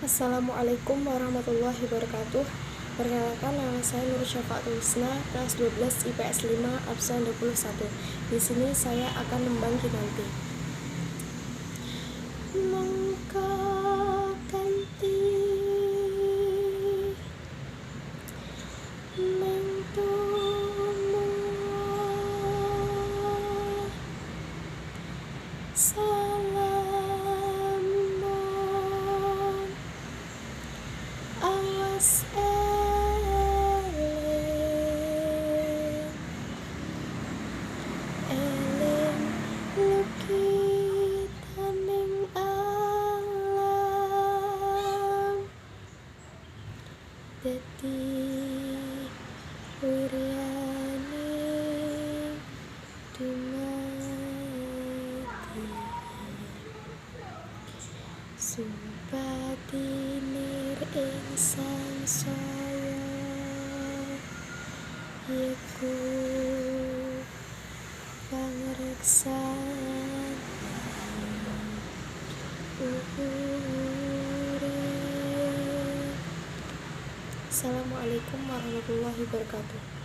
Assalamualaikum warahmatullahi wabarakatuh. Perkenalkan, nama saya Nur Syafaatul Husna, kelas 12 IPS 5 absen 21. Di sini saya akan membangkit nanti. Mengkau ganti mentumu salamun awas eling lukitaning alam dadi wiryane dumati supati nir ing sangsaya iku pangreksan urip. Assalamualaikum warahmatullahi wabarakatuh.